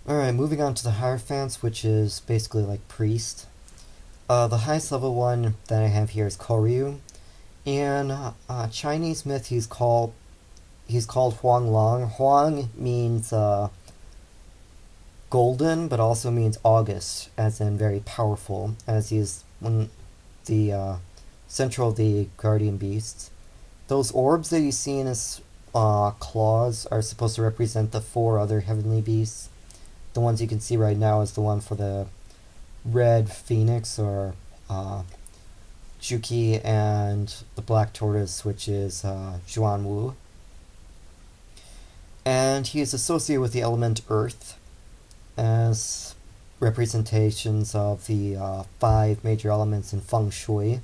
Alright, moving on to the Hierophants, which is basically like priest. The highest level one that I have here is Kohryu. In Chinese myth, he's called Huang Long. Huang means golden, but also means August, as in very powerful, as he is one the central of the guardian beasts. Those orbs that you see in his claws are supposed to represent the four other heavenly beasts. The ones you can see right now is the one for the red phoenix, or Juki, and the black tortoise, which is Zhuanwu. And he is associated with the element earth as representations of the five major elements in feng shui.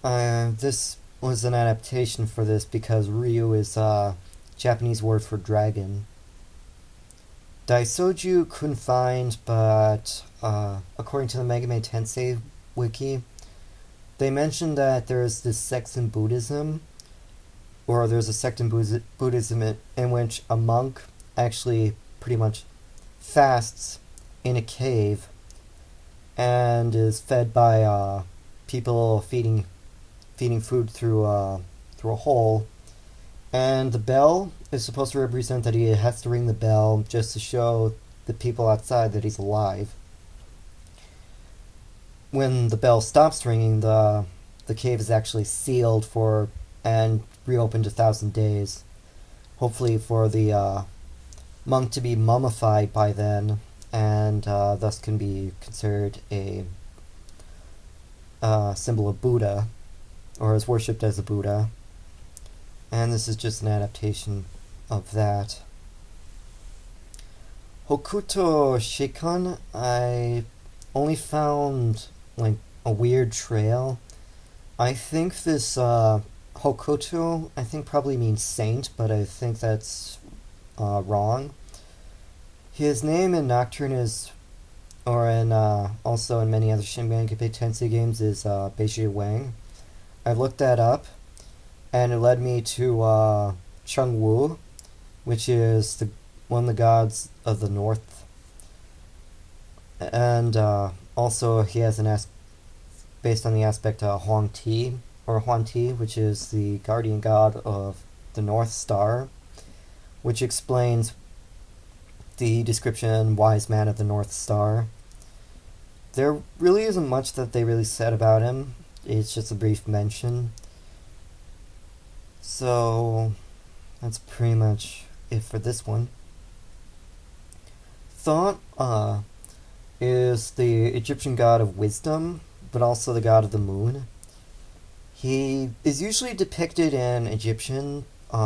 This was an adaptation for this because Ryu is a Japanese word for dragon. Daisoujou couldn't find, but according to the Megami Tensei Wiki, they mentioned that there's this sect in Buddhism, or there's a sect in Buddhism in which a monk actually pretty much fasts in a cave and is fed by people feeding food through a hole, and the bell is supposed to represent that he has to ring the bell just to show the people outside that he's alive. When the bell stops ringing, the cave is actually sealed for and reopened 1,000 days, hopefully for the monk to be mummified by then, and thus can be considered a symbol of Buddha, or is worshipped as a Buddha. And this is just an adaptation of that. Hokuto Seikun, I only found like a weird trail. I think this Hokuto, I think probably means saint, but I think that's wrong. His name in Nocturne is, or in also in many other Shin Megami Tensei games, is Beijie Wang. I looked that up, and it led me to Chengwu, which is one of the gods of the north. And also he has based on the aspect Huang Ti, or Huan Ti, which is the guardian god of the North Star, which explains the description wise man of the North Star. There really isn't much that they really said about him. It's just a brief mention. So that's pretty much it for this one. Thoth is the Egyptian god of wisdom, but also the god of the moon. He is usually depicted in Egyptian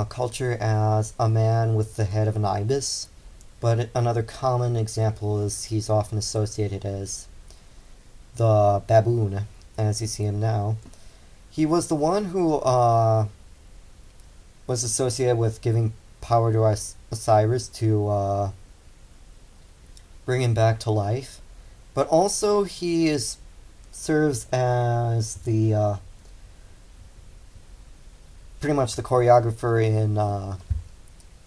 culture as a man with the head of an ibis, but another common example is he's often associated as the baboon, as you see him now. He was the one who was associated with giving power to Osiris to bring him back to life, but also he serves as the pretty much the choreographer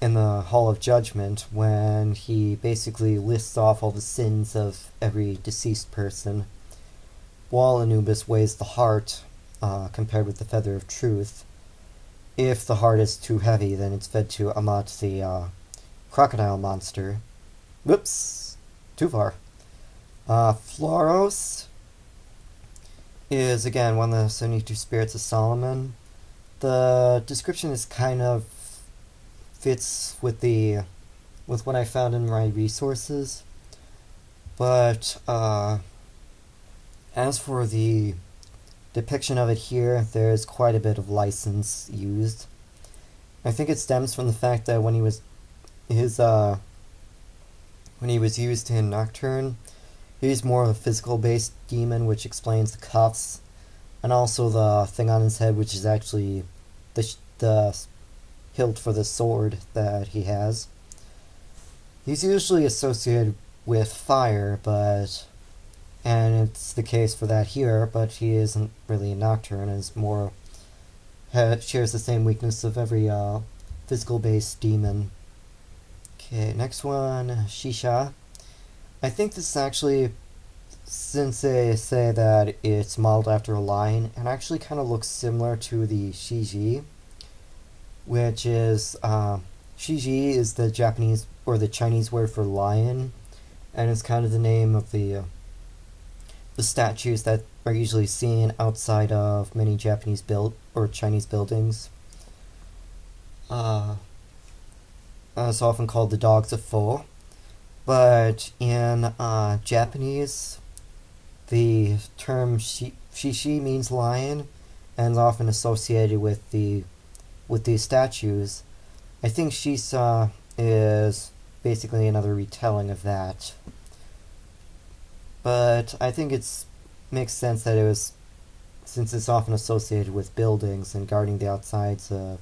in the Hall of Judgment, when he basically lists off all the sins of every deceased person, while Anubis weighs the heart compared with the feather of truth. If the heart is too heavy, then it's fed to Amat, the crocodile monster. Whoops, too far. Flauros is again one of the 72 spirits of Solomon. The description is kind of fits with what I found in my resources, but as for the depiction of it here, there's quite a bit of license used. I think it stems from the fact that when he was used in Nocturne, he's more of a physical-based demon, which explains the cuffs, and also the thing on his head, which is actually the hilt for the sword that he has. He's usually associated with fire, and it's the case for that here, but he isn't really a Nocturne, is more shares the same weakness of every physical-based demon. Okay, next one, Shiisaa. I think this is actually, since they say that it's modeled after a lion, it actually kind of looks similar to the Shiji, which is, Shiji is the Japanese or the Chinese word for lion, and it's kind of the name of the statues that are usually seen outside of many Japanese or Chinese buildings. It's often called the dogs of Fo, but in Japanese, the term shishi means lion, and is often associated with these statues. I think Shiisaa is basically another retelling of that. But I think it makes sense that it was, since it's often associated with buildings and guarding the outsides of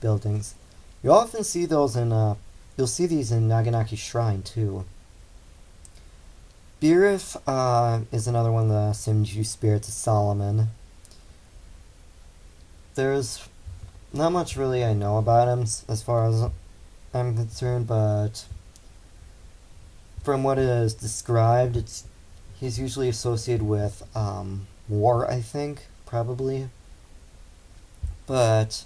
buildings. You often see those you'll see these in Naganaki Shrine too. Berith is another one of the Senju spirits of Solomon. There's not much really I know about him as far as I'm concerned, but from what it is described, he's usually associated with war, I think, probably. But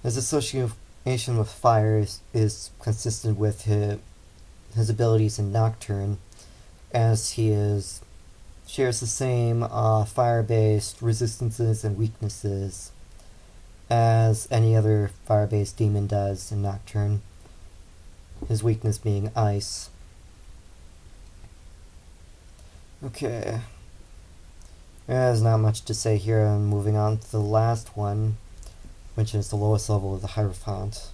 his association with fire is consistent with his abilities in Nocturne, as he shares the same fire-based resistances and weaknesses as any other fire-based demon does in Nocturne, his weakness being ice. Okay. There's not much to say here. I'm moving on to the last one, which is the lowest level of the Hierophant.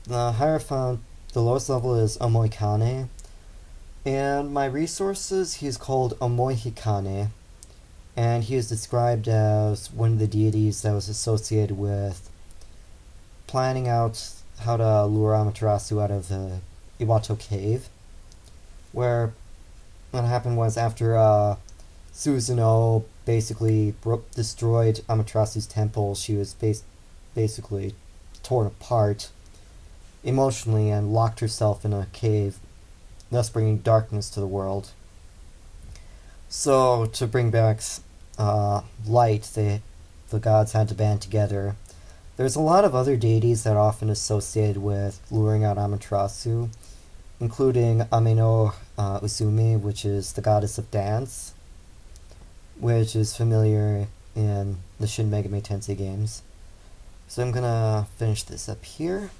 The Hierophant, the lowest level is Omoikane. And my resources, he's called Omoikane. And he is described as one of the deities that was associated with planning out how to lure Amaterasu out of the Iwato cave. Where what happened was after Susanoo basically destroyed Amaterasu's temple, she was basically torn apart emotionally and locked herself in a cave, thus bringing darkness to the world. So to bring back light, the gods had to band together. There's a lot of other deities that are often associated with luring out Amaterasu, including Ameno Uzumi, which is the goddess of dance, which is familiar in the Shin Megami Tensei games. So I'm gonna finish this up here.